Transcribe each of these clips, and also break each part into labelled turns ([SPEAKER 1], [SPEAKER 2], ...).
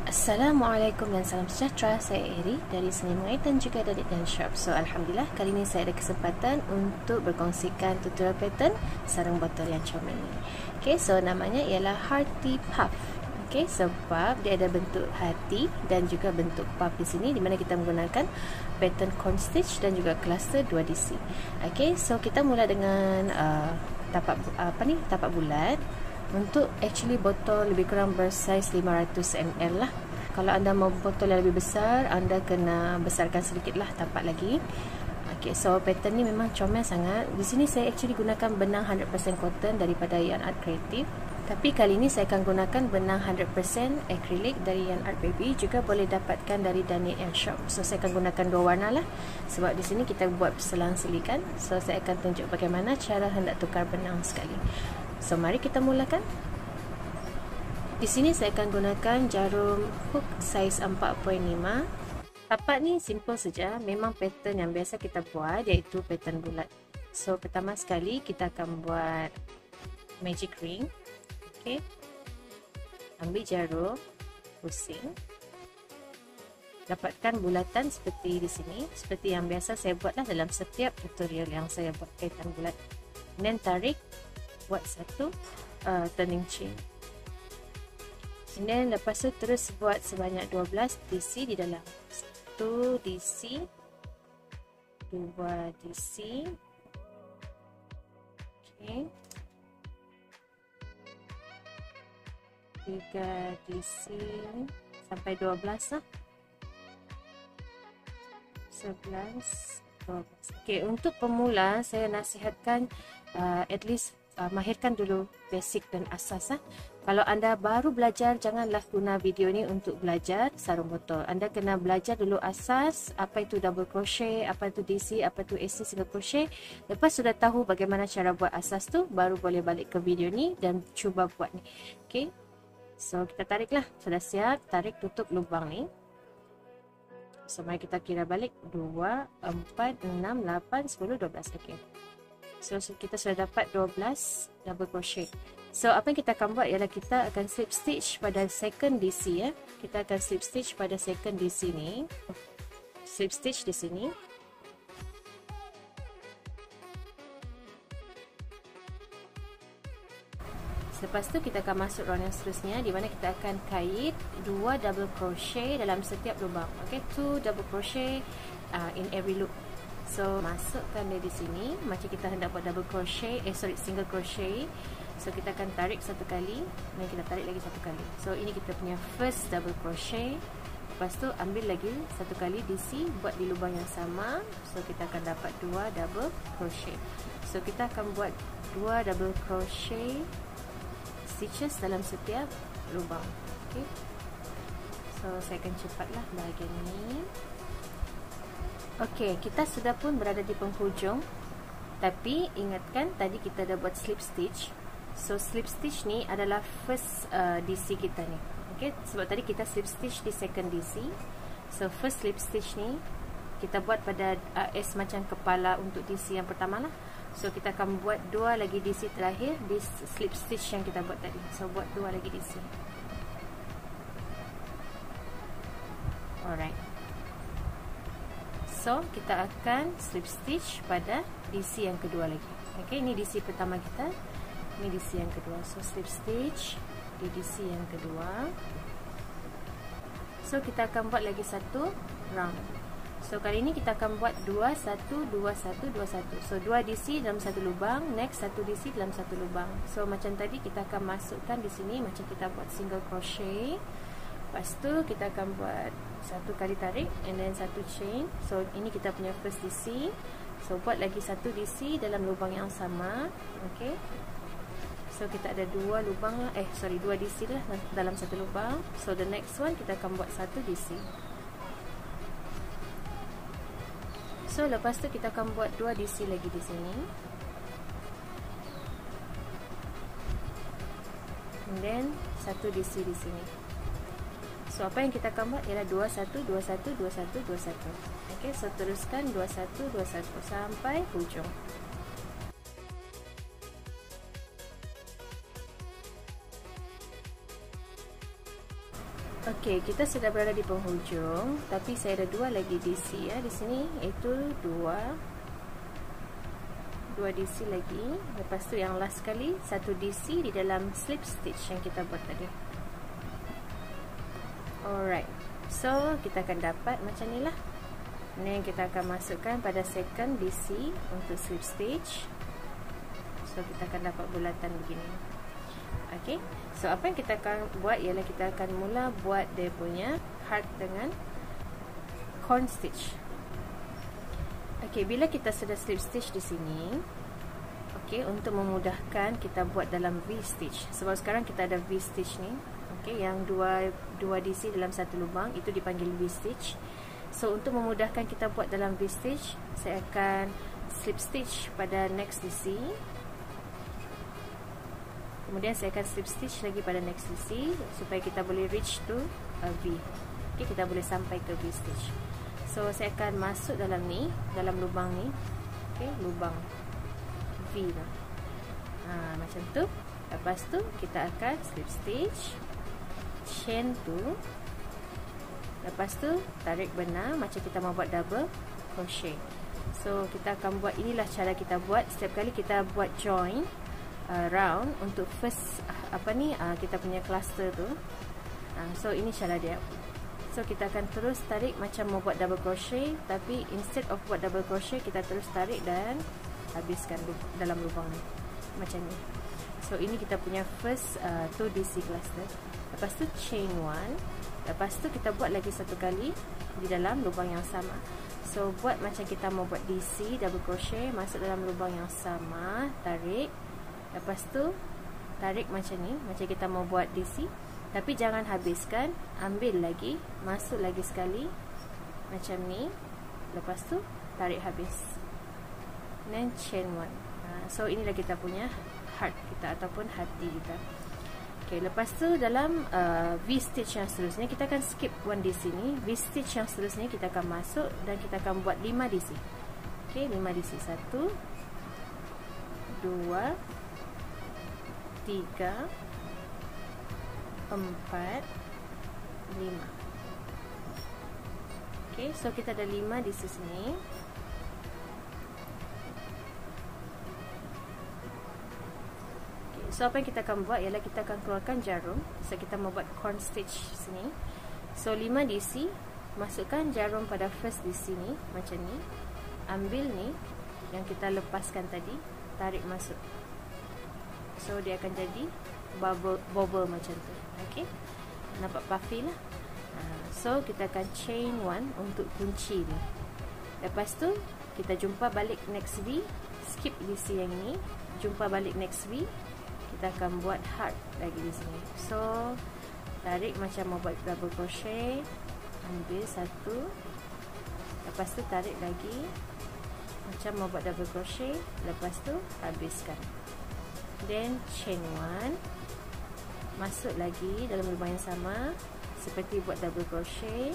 [SPEAKER 1] Assalamualaikum dan salam sejahtera. Saya Eri dari Seni Mengait dan juga dari Dan Shop. So Alhamdulillah kali ini saya ada kesempatan untuk berkongsikan tutorial pattern sarung botol yang comel ini. Okay, so namanya ialah Hearty Puff. Okay, sebab dia ada bentuk hati dan juga bentuk puff di sini, di mana kita menggunakan pattern corn stitch dan juga cluster 2DC. Okay, so kita mula dengan tapak bulat. Untuk actually botol lebih kurang bersaiz 500 ml lah. Kalau anda mau botol yang lebih besar, anda kena besarkan sedikit lah tapak lagi. Okay, so pattern ni memang comel sangat. Di sini saya actually gunakan benang 100% cotton daripada Yarn Art Creative. Tapi kali ini saya akan gunakan benang 100% acrylic dari Yarn Art Baby. Juga boleh dapatkan dari Danit and Shop. So saya akan gunakan dua warna lah. Sebab di sini kita buat selang-selikan. So saya akan tunjuk bagaimana cara hendak tukar benang sekali. So mari kita mulakan. Di sini saya akan gunakan jarum hook saiz 4.5. Tapak ni simple saja, memang pattern yang biasa kita buat, iaitu pattern bulat. So pertama sekali kita akan buat magic ring. Okey. Ambil jarum, pusing. Dapatkan bulatan seperti di sini, seperti yang biasa saya buatlah dalam setiap tutorial yang saya buat kaitan bulat. Dan tarik, buat satu turning chain. And then lepas tu terus buat sebanyak 12 DC di dalam. 1 DC, 2 DC. Okay. 3 DC sampai 12 lah. 11, 12. Okay, untuk pemula saya nasihatkan at least mahirkan dulu basic dan asas. Kalau anda baru belajar, janganlah guna video ni untuk belajar sarung botol. Anda kena belajar dulu asas, apa itu double crochet, apa itu DC, apa itu AC single crochet. Lepas sudah tahu bagaimana cara buat asas tu, baru boleh balik ke video ni dan cuba buat ni. Okay, so kita tariklah. Sudah siap, tarik tutup lubang ni. So mari kita kira balik. 2, 4, 6, 8, 10, 12. Okay, so kita sudah dapat 12 double crochet. So apa yang kita akan buat ialah kita akan slip stitch pada second DC ya. Kita akan slip stitch pada second DC ni. Slip stitch di sini. Lepas tu kita akan masuk round yang seterusnya, di mana kita akan kait 2 double crochet dalam setiap lubang. Okay, 2 double crochet in every loop. So masukkan dia di sini macam kita hendak buat double crochet, single crochet. So kita akan tarik satu kali dan kita tarik lagi satu kali. So ini kita punya first double crochet. Lepas tu ambil lagi satu kali DC, buat di lubang yang sama. So kita akan dapat 2 double crochet. So kita akan buat 2 double crochet stitches dalam setiap lubang. Okay, so saya akan cepatlah bahagian ini. Okey, kita sudah pun berada di penghujung. Tapi ingatkan tadi kita dah buat slip stitch. So slip stitch ni adalah first DC kita ni. Okey, sebab tadi kita slip stitch di second DC. So first slip stitch ni kita buat pada S macam kepala untuk DC yang pertama lah. So kita akan buat 2 lagi DC terakhir di slip stitch yang kita buat tadi. So buat 2 lagi DC. Alright. So kita akan slip stitch pada DC yang kedua lagi. Okay, ini DC pertama kita, ini DC yang kedua. So slip stitch di DC yang kedua. So kita akan buat lagi satu round. So kali ini kita akan buat 2 1 2 1 2 1. So 2 DC dalam satu lubang, next 1 DC dalam satu lubang. So macam tadi kita akan masukkan di sini macam kita buat single crochet. Lepas tu kita akan buat satu kali tarik and then satu chain. So ini kita punya first DC. So buat lagi satu DC dalam lubang yang sama. Okay, so kita ada 2 lubang lah, 2 DC lah dalam satu lubang. So the next one kita akan buat satu DC. So lepas tu kita akan buat 2 DC lagi di sini. And then satu DC di sini. So apa yang kita akan buat ialah 21 21 21 21. Okey, so teruskan 21 21 sampai hujung. Okey, kita sudah berada di penghujung, tapi saya ada 2 lagi DC ya di sini, iaitu 2 DC lagi. Lepas tu yang last sekali 1 DC di dalam slip stitch yang kita buat tadi. Alright. So, kita akan dapat macam ni lah. Ini yang kita akan masukkan pada second DC untuk slip stitch. So, kita akan dapat bulatan begini. Okey. So, apa yang kita akan buat ialah kita akan mula buat dia punya heart dengan corn stitch. Okey, bila kita sudah slip stitch di sini, okey, untuk memudahkan kita buat dalam V stitch. Sebab sekarang kita ada V stitch ni. Okey, yang 2 DC dalam satu lubang itu dipanggil V stitch. So, untuk memudahkan kita buat dalam V stitch, saya akan slip stitch pada next DC. Kemudian saya akan slip stitch lagi pada next DC supaya kita boleh reach to V. Okay, kita boleh sampai ke V stitch. So, saya akan masuk dalam ni, dalam lubang ni. Okay, lubang V lah. Macam tu. Lepas tu, kita akan slip stitch, chain 2. Lepas tu, tarik benang macam kita mau buat double crochet. So, kita akan buat, inilah cara kita buat. Setiap kali kita buat join round untuk first kita punya cluster tu. So ini cara dia. So kita akan terus tarik macam mau buat double crochet, tapi instead of buat double crochet, kita terus tarik dan habiskan dalam lubang ni macam ni. So ini kita punya first 2 DC cluster. Lepas tu chain 1. Lepas tu kita buat lagi satu kali di dalam lubang yang sama. So buat macam kita mau buat DC double crochet, masuk dalam lubang yang sama, tarik. Lepas tu tarik macam ni, macam kita mau buat DC, tapi jangan habiskan, ambil lagi, masuk lagi sekali macam ni. Lepas tu tarik habis, then chain 1. So inilah kita punya heart kita ataupun hati kita. Okay, lepas tu dalam V stitch yang seterusnya kita akan skip 1 DC ni. V stitch yang seterusnya kita akan masuk dan kita akan buat 5 DC. Okay, 5 DC. 1 2 3 4 5. Okay, so kita ada 5 di sini. Okay, so apa yang kita akan buat ialah kita akan keluarkan jarum. So kita mau buat corn stitch sini. So 5 DC, masukkan jarum pada first DC ni macam ni. Ambil ni yang kita lepaskan tadi, tarik masuk. So dia akan jadi bubble macam tu. Okey, nampak puffy lah. So kita akan chain 1 untuk kunci ni. Lepas tu kita jumpa balik next V, skip DC yang ini, jumpa balik next V. Kita akan buat heart lagi di sini. So tarik macam mau buat double crochet, ambil satu, lepas tu tarik lagi macam mau buat double crochet, lepas tu habiskan. Then chain 1, masuk lagi dalam lubang yang sama seperti buat double crochet.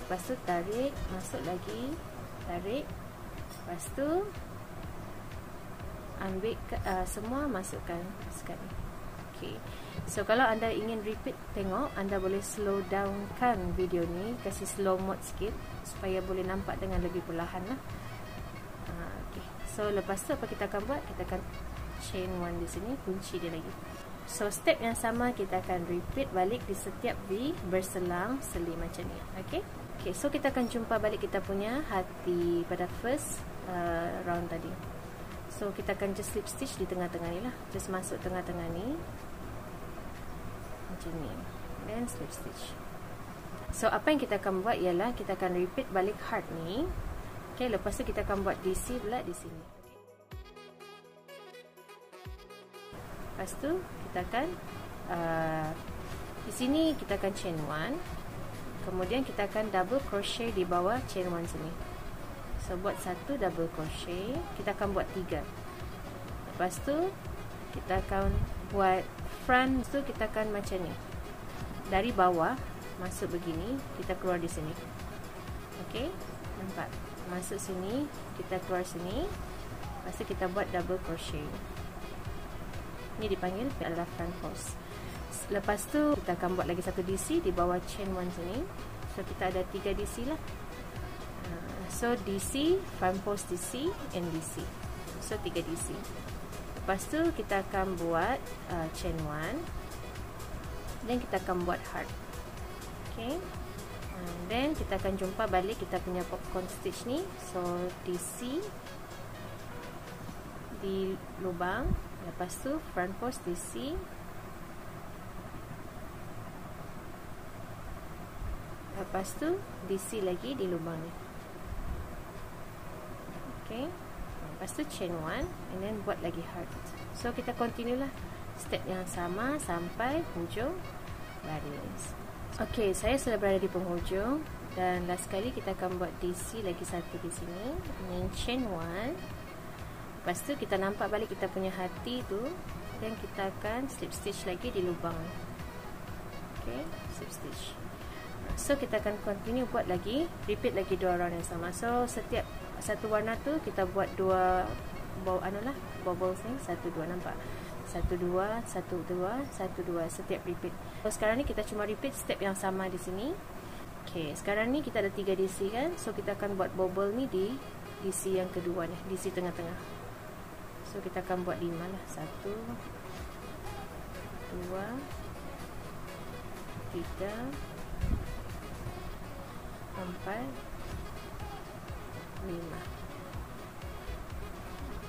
[SPEAKER 1] Lepas tu tarik, masuk lagi, tarik. Lepas tu ambil semua, masukkan sekali. Okay. So kalau anda ingin repeat tengok, anda boleh slow down kan video ni, kasih slow mode sikit supaya boleh nampak dengan lebih perlahan lah. Okay. So lepas tu apa kita akan buat? Kita akan chain 1 di sini, kunci dia lagi. So step yang sama kita akan repeat balik di setiap V, berselang-seli macam ni. Okay. Okay, so kita akan jumpa balik kita punya hati pada first round tadi. So kita akan just slip stitch di tengah-tengah ni lah, just masuk tengah-tengah ni macam ni, then slip stitch. So apa yang kita akan buat ialah kita akan repeat balik heart ni. Okay, lepas tu kita akan buat DC pula di sini. Lepas tu kita akan di sini kita akan chain 1, kemudian kita akan double crochet di bawah chain 1 sini. So buat satu double crochet, kita akan buat 3. Lepas tu kita akan buat front tu, kita akan macam ni, dari bawah masuk begini, kita keluar di sini. Okey, nampak? Masuk sini, kita keluar sini. Lepas tu kita buat double crochet. Ini dipanggil adalah front post. Lepas tu kita akan buat lagi satu DC di bawah chain 1 sini. So kita ada 3 DC lah. So DC, front post DC and DC. So 3 DC. Lepas tu kita akan buat chain 1. Dan kita akan buat heart. Okay. Then kita akan jumpa balik kita punya popcorn stitch ni. So DC di lubang. Lepas tu front post DC. Lepas tu DC lagi di lubang ni. Okay. Lepas tu chain 1 and then buat lagi heart. So kita continue lah step yang sama sampai hujung baris. Okay, saya sudah berada di penghujung dan last kali kita akan buat DC lagi satu di sini. Ini chain 1. Lepas tu kita nampak balik kita punya hati tu dan kita akan slip stitch lagi di lubang. Okay, slip stitch. So kita akan continue buat lagi, repeat lagi 2 round yang sama. So setiap satu warna tu kita buat 2 bubbles ni, 1 2 nampak. 1 2 1 2 1 2 setiap repeat. So sekarang ni kita cuma repeat step yang sama di sini. Okay, sekarang ni kita ada 3 DC kan. So kita akan buat bubble ni di DC yang kedua ni, DC tengah-tengah. So kita akan buat 5 lah. 1 2 3 4 5.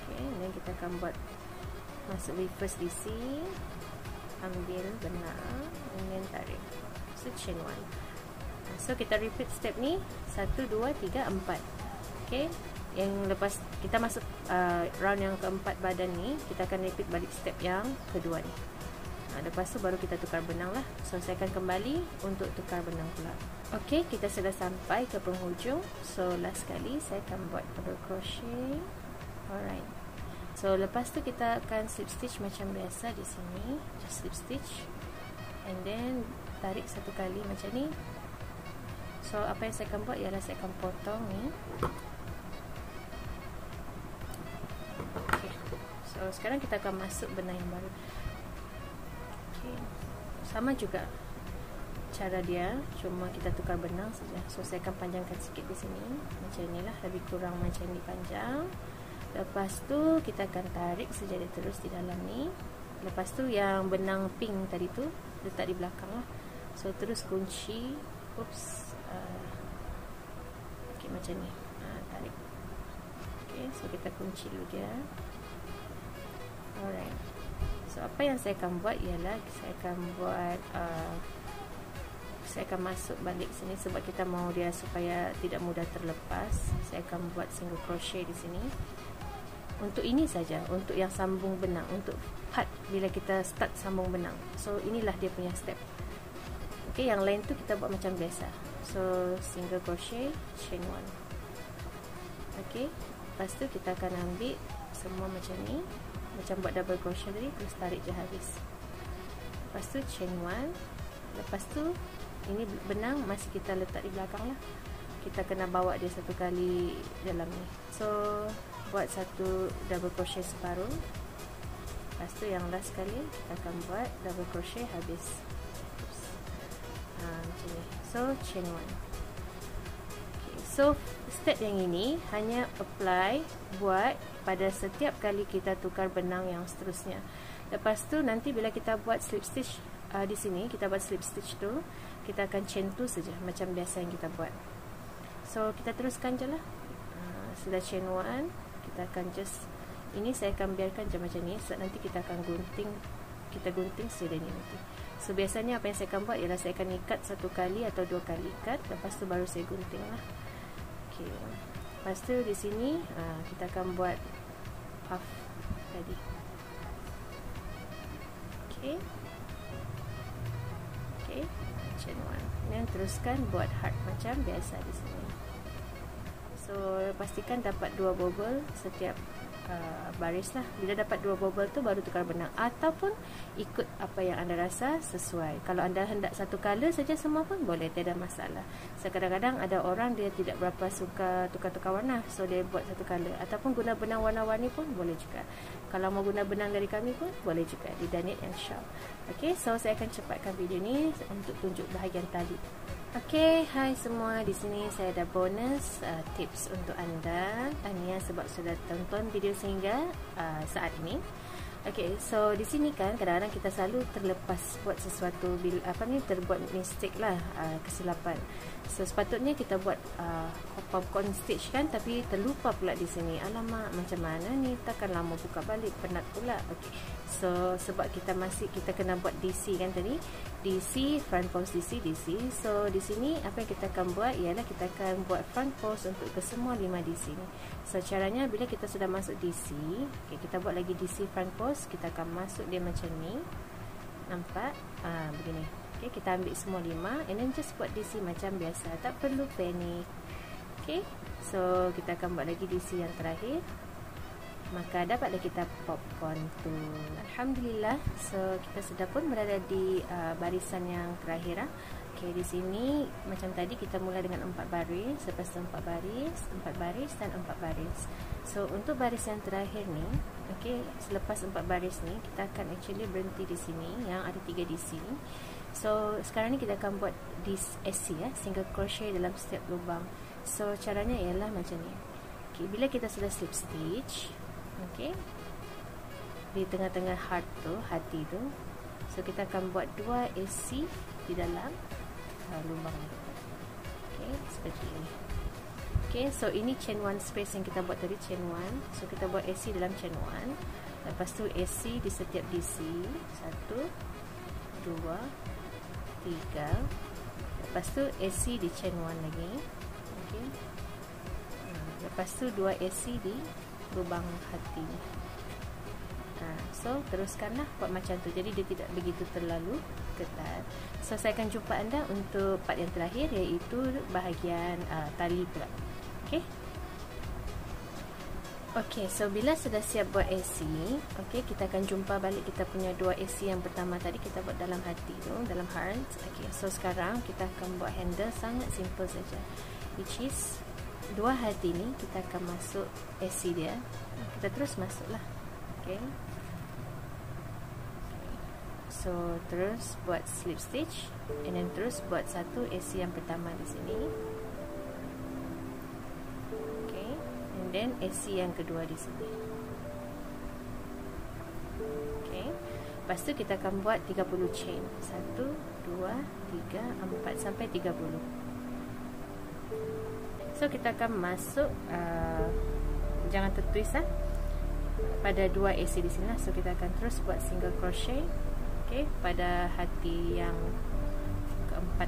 [SPEAKER 1] Okay, dan kita akan buat masuk reverse DC, ambil benang dan tarik. So chain 1. So kita repeat step ni 1 2 3 4. Okay, yang lepas kita masuk round yang keempat badan ni, kita akan repeat balik step yang kedua ni. Lepas tu baru kita tukar benang lah. So saya akan kembali untuk tukar benang pula. Ok, kita sudah sampai ke penghujung. So last kali saya akan buat double crochet. Alright. So lepas tu kita akan slip stitch macam biasa di sini. Just slip stitch and then tarik satu kali macam ni. So apa yang saya akan buat ialah saya akan potong ni. Okay. So sekarang kita akan masuk benang yang baru. Okay. Sama juga cara dia, cuma kita tukar benang saja. So saya akan panjangkan sikit di sini, macam inilah, lebih kurang macam ni panjang. Lepas tu kita akan tarik saja dia terus di dalam ni. Lepas tu yang benang pink tadi tu letak di belakang lah. So terus kunci. Oops. Okay, macam ni. Tarik. Okay, so kita kunci dulu dia. Alright. So apa yang saya akan buat ialah saya akan buat saya akan masuk balik sini sebab kita mau dia supaya tidak mudah terlepas. Saya akan buat single crochet di sini. Untuk ini saja, untuk yang sambung benang, untuk part bila kita start sambung benang. So inilah dia punya step. Okay, yang lain tu kita buat macam biasa. So single crochet, chain 1. Okay, lepas tu kita akan ambil semua macam ni, macam buat double crochet tadi, terus tarik je habis. Lepas tu chain 1. Lepas tu ini benang masih kita letak di belakang lah. Kita kena bawa dia satu kali dalam ni. So buat satu double crochet separuh. Lepas tu yang last kali kita akan buat double crochet habis. Macam ni. So chain 1. Okay, so step yang ini hanya apply buat pada setiap kali kita tukar benang yang seterusnya. Lepas tu nanti bila kita buat slip stitch di sini, kita buat slip stitch tu, kita akan chain 2 saja macam biasa yang kita buat. So kita teruskan je lah. Sudah chain 1, kita akan just, ini saya akan biarkan je macam ni sebab nanti kita akan gunting, kita gunting saja ni nanti. So biasanya apa yang saya akan buat ialah saya akan ikat satu kali atau 2 kali ikat, lepas tu baru saya gunting lah. Okay. Lepas tu di sini kita akan buat puff tadi. Okay. Okay, chain 1. Dan teruskan buat heart macam biasa di sini. So pastikan dapat 2 bubble setiap baris lah. Bila dapat 2 bobol tu baru tukar benang, ataupun ikut apa yang anda rasa sesuai. Kalau anda hendak satu color saja semua pun boleh, tiada masalah. Kadang-kadang ada orang dia tidak berapa suka tukar-tukar warna, so dia buat satu color, ataupun guna benang warna-warni pun boleh juga. Kalau mau guna benang dari kami pun boleh juga di Danit and Shop. Okay, so saya akan cepatkan video ni untuk tunjuk bahagian tali. Okay, hai semua, di sini saya ada bonus tips untuk anda. Tanya sebab sudah tonton video sehingga saat ini. Okay, so di sini kan kadang-kadang kita selalu terlepas buat sesuatu bila terbuat mistake lah, kesilapan. So sepatutnya kita buat popcorn stitch kan, tapi terlupa pula di sini. Alamak, macam mana ni? Takkan lama buka balik, penat pula. Okay, so sebab kita kena buat DC kan tadi, DC front post DC. So di sini apa yang kita akan buat ialah kita akan buat front post untuk ke semua 5 DC ni. So caranya bila kita sudah masuk DC, okay, kita buat lagi DC front post, kita akan masuk dia macam ni. Nampak? Begini. Okay, kita ambil semua 5 and then just buat DC macam biasa, tak perlu panik. Okay, so kita akan buat lagi DC yang terakhir, maka dapatlah kita popcorn tu. Alhamdulillah. So kita sudah pun berada di barisan yang terakhir. Okay, di sini macam tadi kita mula dengan 4 baris, lepas tu 4 baris, 4 baris dan 4 baris. So untuk baris yang terakhir ni, okay, selepas 4 baris ni kita akan actually berhenti di sini yang ada 3 DC. So sekarang ni kita akan buat this SC single crochet dalam setiap lubang. So caranya ialah macam ni. Okay, bila kita sudah slip stitch, okay, di tengah-tengah heart tu, hati tu, so kita akan buat 2 SC di dalam lubang ni. Okay, seperti ini. Okay, so ini chain 1 space yang kita buat tadi, chain 1. So kita buat SC dalam chain 1. Lepas tu SC di setiap DC. 1 2 3. Lepas tu SC di chain 1 lagi. Okay. Lepas tu 2 SC di lubang hati. So teruskanlah buat macam tu. Jadi dia tidak begitu terlalu ketat. So saya akan jumpa anda untuk part yang terakhir, iaitu bahagian tali pula. Okay. Okay, so bila sudah siap buat SC, okay, kita akan jumpa balik kita punya 2 SC yang pertama tadi kita buat dalam hati tu, dalam heart. Okay, so sekarang kita akan buat handle sangat simple saja, which is 2 hati ni kita akan masuk SC dia. Kita terus masuklah. Okay. So terus buat slip stitch and then terus buat satu SC yang pertama di sini. Okay, and then SC yang kedua di sini. Okay, lepas tu kita akan buat 30 chain. 1 2 3 4 sampai 30. So kita akan masuk jangan tertwist pada 2 SC di sini lah. So kita akan terus buat single crochet, okay, pada hati yang keempat,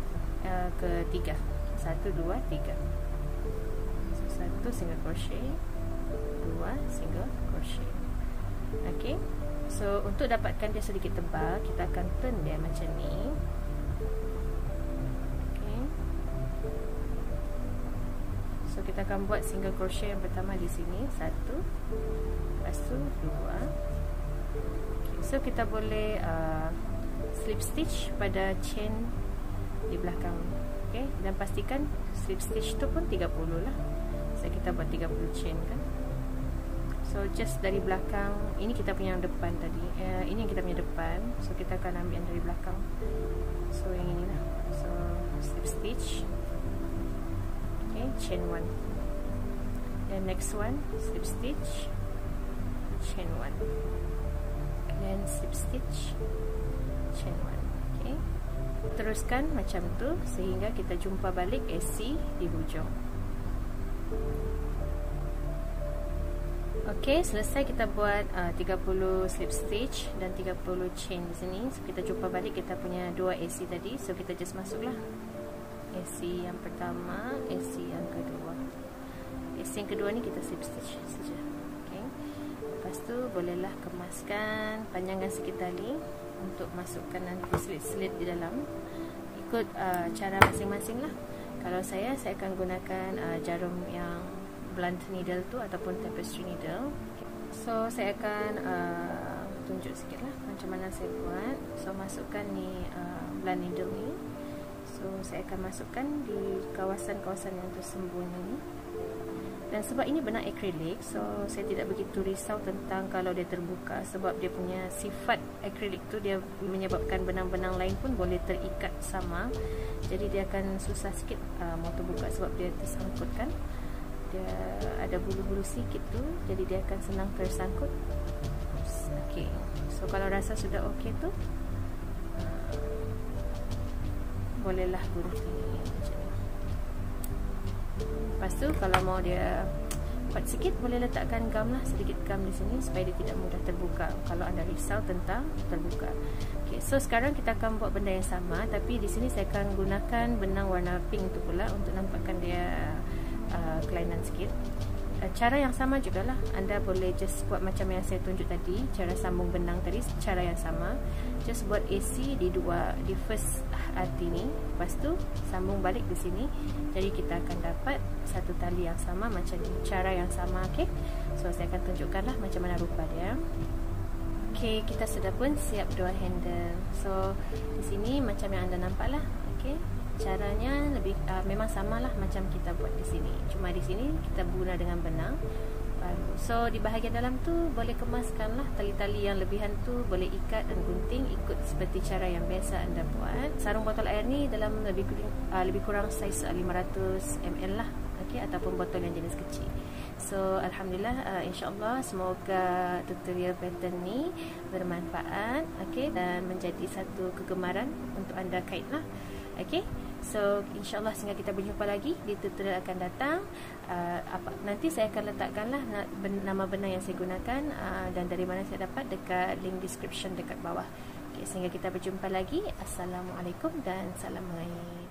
[SPEAKER 1] ketiga. 1 2 3. So 1 single crochet, 2 single crochet. Okay, so untuk dapatkan dia sedikit tebal, kita akan turn dia macam ni. So kita akan buat single crochet yang pertama di sini, 1, lepas tu 2. Okay, so kita boleh slip stitch pada chain di belakang. Okay, dan pastikan slip stitch tu pun 30 lah. So kita buat 30 chain kan. So just dari belakang, ini kita punya yang depan tadi, ini yang kita punya depan. So kita akan ambil yang dari belakang. So yang ini lah. So slip stitch. Okay, chain 1. Then next one, slip stitch, chain 1. Then slip stitch, chain 1. Okay, teruskan macam tu sehingga kita jumpa balik SC di hujung. Okay, selesai kita buat 30 slip stitch dan 30 chain di sini. So kita jumpa balik kita punya 2 SC tadi. So kita just masuklah SC yang pertama, SC yang kedua. SC yang kedua ni kita slip stitch saja. Okay. Lepas tu bolehlah kemaskan, panjangkan sikit tali untuk masukkan nanti slit-slit di dalam. Ikut cara masing-masing lah. Kalau saya akan gunakan jarum yang blunt needle tu ataupun tapestry needle. Okay. So saya akan tunjuk sikit lah macam mana saya buat. So masukkan ni blunt needle ni. So saya akan masukkan di kawasan-kawasan yang tersembunyi ni. Dan sebab ini benang akrilik, so saya tidak begitu risau tentang kalau dia terbuka, sebab dia punya sifat akrilik tu dia menyebabkan benang-benang lain pun boleh terikat sama. Jadi dia akan susah sikit mau terbuka sebab dia tersangkut kan. Dia ada bulu-bulu sikit tu, jadi dia akan senang tersangkut. Okey. So kalau rasa sudah okey tu, bolehlah gunting macam ni. Lepas tu kalau mau dia kuat sikit, boleh letakkan gam lah, sedikit gam di sini supaya dia tidak mudah terbuka kalau anda risau tentang terbuka. Okay, so sekarang kita akan buat benda yang sama, tapi di sini saya akan gunakan benang warna pink tu pula untuk nampakkan dia kelainan sikit. Cara yang sama jugalah, anda boleh just buat macam yang saya tunjuk tadi, cara sambung benang tadi, cara yang sama. Just buat AC di first arti ni, lepas tu sambung balik di sini. Jadi kita akan dapat satu tali yang sama macam ni, cara yang sama. Okay, so saya akan tunjukkanlah macam mana rupa dia. Okay, kita sudah pun siap dua handle. So di sini macam yang anda nampak lah. Okay, caranya lebih memang samalah macam kita buat di sini. Cuma di sini kita guna dengan benang baru. So di bahagian dalam tu boleh kemaskanlah tali-tali yang lebihan tu, boleh ikat dan gunting ikut seperti cara yang biasa anda buat. Sarung botol air ni dalam lebih kurang saiz 500 ml lah. Okey, ataupun botol yang jenis kecil. So alhamdulillah, insyaAllah semoga tutorial pattern ni bermanfaat, okey, dan menjadi satu kegemaran untuk anda kait lah. Okey, so insyaAllah sehingga kita berjumpa lagi di tutorial akan datang. Nanti saya akan letakkanlah nama benang yang saya gunakan dan dari mana saya dapat dekat link description dekat bawah. Okay, sehingga kita berjumpa lagi. Assalamualaikum dan salam mengalir.